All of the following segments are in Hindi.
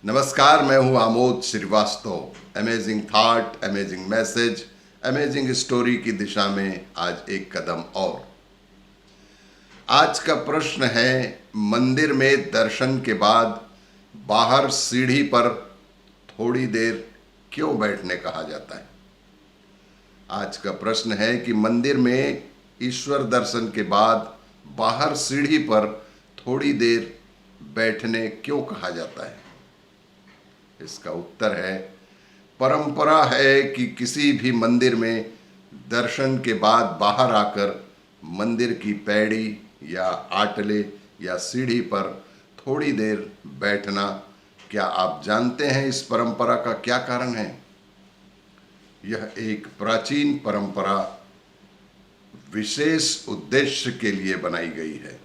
नमस्कार, मैं हूं Amod Srivastava. Amazing thought, amazing message, amazing story की दिशा में आज एक कदम और। आज का प्रश्न है, मंदिर में दर्शन के बाद बाहर सीढ़ी पर थोड़ी देर क्यों बैठने कहा जाता है। आज का प्रश्न है कि मंदिर में ईश्वर दर्शन के बाद बाहर सीढ़ी पर थोड़ी देर बैठने क्यों कहा जाता है। इसका उत्तर है, परंपरा है कि किसी भी मंदिर में दर्शन के बाद बाहर आकर मंदिर की पैड़ी या आटले या सीढ़ी पर थोड़ी देर बैठना। क्या आप जानते हैं इस परंपरा का क्या कारण है? यह एक प्राचीन परंपरा विशेष उद्देश्य के लिए बनाई गई है।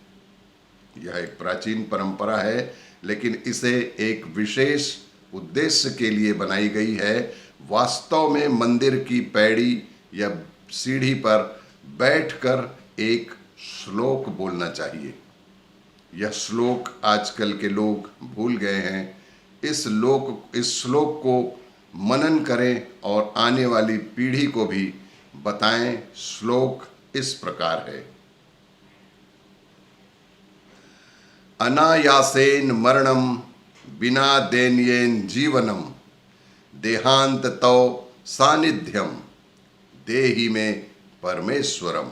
यह एक प्राचीन परंपरा है, लेकिन इसे एक विशेष उद्देश्य के लिए बनाई गई है। वास्तव में मंदिर की पैड़ी या सीढ़ी पर बैठकर एक श्लोक बोलना चाहिए। यह श्लोक आजकल के लोग भूल गए हैं। इस श्लोक को मनन करें और आने वाली पीढ़ी को भी बताएं। श्लोक इस प्रकार है, अनायासेन मरणम बिना दैन्येन जीवनम देहांत तव सानिध्यम देहि में परमेश्वरम।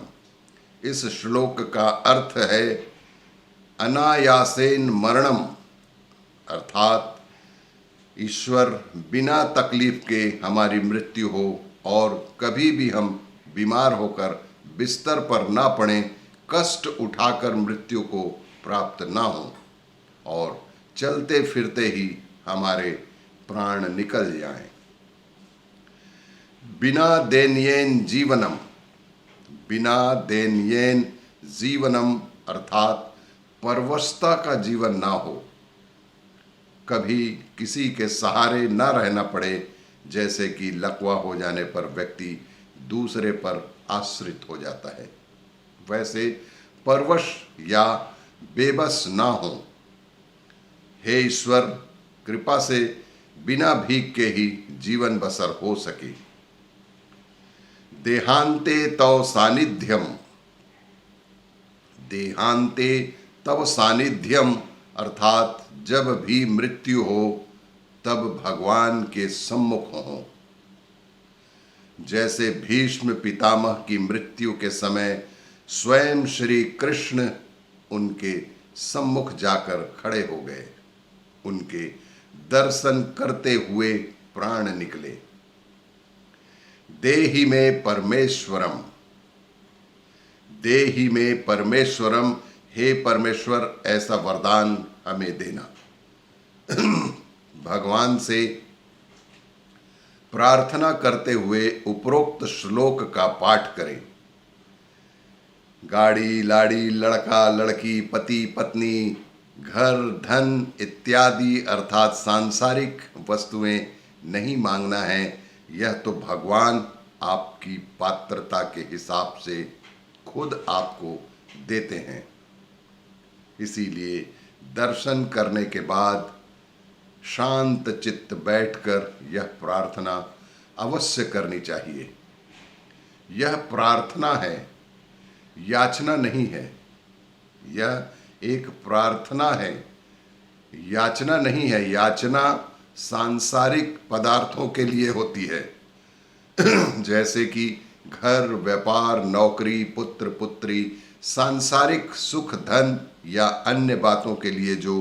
इस श्लोक का अर्थ है, अनायासेन मरणम अर्थात ईश्वर बिना तकलीफ के हमारी मृत्यु हो और कभी भी हम बीमार होकर बिस्तर पर ना पड़ें, कष्ट उठाकर मृत्यु को प्राप्त ना हो और चलते फिरते ही हमारे प्राण निकल जाएं। बिना दैन्येन जीवनम, बिना दैन्येन जीवनम अर्थात परवशता का जीवन ना हो, कभी किसी के सहारे ना रहना पड़े। जैसे कि लकवा हो जाने पर व्यक्ति दूसरे पर आश्रित हो जाता है, वैसे परवश या बेबस ना हो। हे ईश्वर, कृपा से बिना भीख के ही जीवन बसर हो सके। देहांते तव सानिध्यम, देहांते तव सानिध्यम अर्थात जब भी मृत्यु हो तब भगवान के सम्मुख हो। जैसे भीष्म पितामह की मृत्यु के समय स्वयं श्री कृष्ण उनके सम्मुख जाकर खड़े हो गए, उनके दर्शन करते हुए प्राण निकले। देहि में परमेश्वरम, देहि में परमेश्वरम, हे परमेश्वर ऐसा वरदान हमें देना। भगवान से प्रार्थना करते हुए उपरोक्त श्लोक का पाठ करें। गाड़ी लाड़ी, लड़का लड़की, पति पत्नी, घर धन इत्यादि अर्थात सांसारिक वस्तुएं नहीं मांगना है। यह तो भगवान आपकी पात्रता के हिसाब से खुद आपको देते हैं। इसीलिए दर्शन करने के बाद शांत चित्त बैठकर यह प्रार्थना अवश्य करनी चाहिए। यह प्रार्थना है, याचना नहीं है। यह एक प्रार्थना है, याचना नहीं है। याचना सांसारिक पदार्थों के लिए होती है जैसे कि घर, व्यापार, नौकरी, पुत्र पुत्री, सांसारिक सुख, धन या अन्य बातों के लिए जो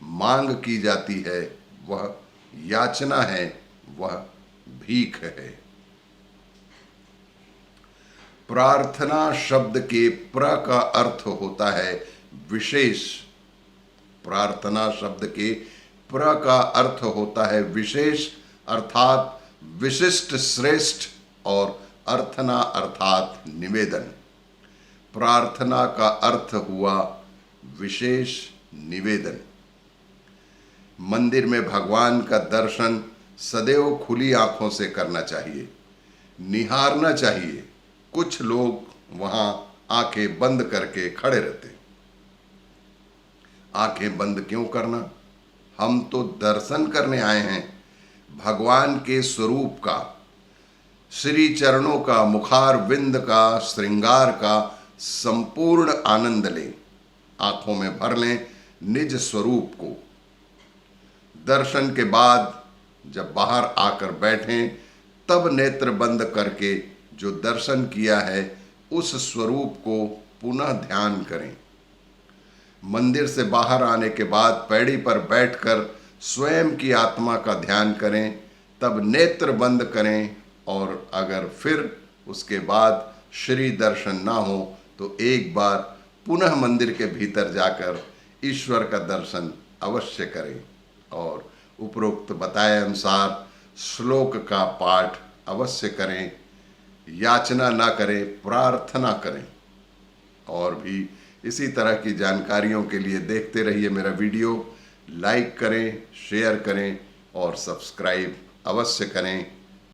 मांग की जाती है वह याचना है, वह भीख है। प्रार्थना शब्द के प्र का अर्थ होता है विशेष। प्रार्थना शब्द के प्र का अर्थ होता है विशेष अर्थात विशिष्ट, श्रेष्ठ, और अर्थना अर्थात निवेदन। प्रार्थना का अर्थ हुआ विशेष निवेदन। मंदिर में भगवान का दर्शन सदैव खुली आंखों से करना चाहिए, निहारना चाहिए। कुछ लोग वहां आंखें बंद करके खड़े रहते। आंखें बंद क्यों करना? हम तो दर्शन करने आए हैं भगवान के स्वरूप का, श्री चरणों का, मुखार विंद का, श्रृंगार का संपूर्ण आनंद लें, आंखों में भर लें निज स्वरूप को। दर्शन के बाद जब बाहर आकर बैठें तब नेत्र बंद करके जो दर्शन किया है उस स्वरूप को पुनः ध्यान करें। मंदिर से बाहर आने के बाद पैड़ी पर बैठकर स्वयं की आत्मा का ध्यान करें, तब नेत्र बंद करें और अगर फिर उसके बाद श्री दर्शन ना हो तो एक बार पुनः मंदिर के भीतर जाकर ईश्वर का दर्शन अवश्य करें और उपरोक्त बताए अनुसार श्लोक का पाठ अवश्य करें, याचना ना करें, प्रार्थना करें। और भी इसी तरह की जानकारियों के लिए देखते रहिए मेरा वीडियो, लाइक करें, शेयर करें और सब्सक्राइब अवश्य करें।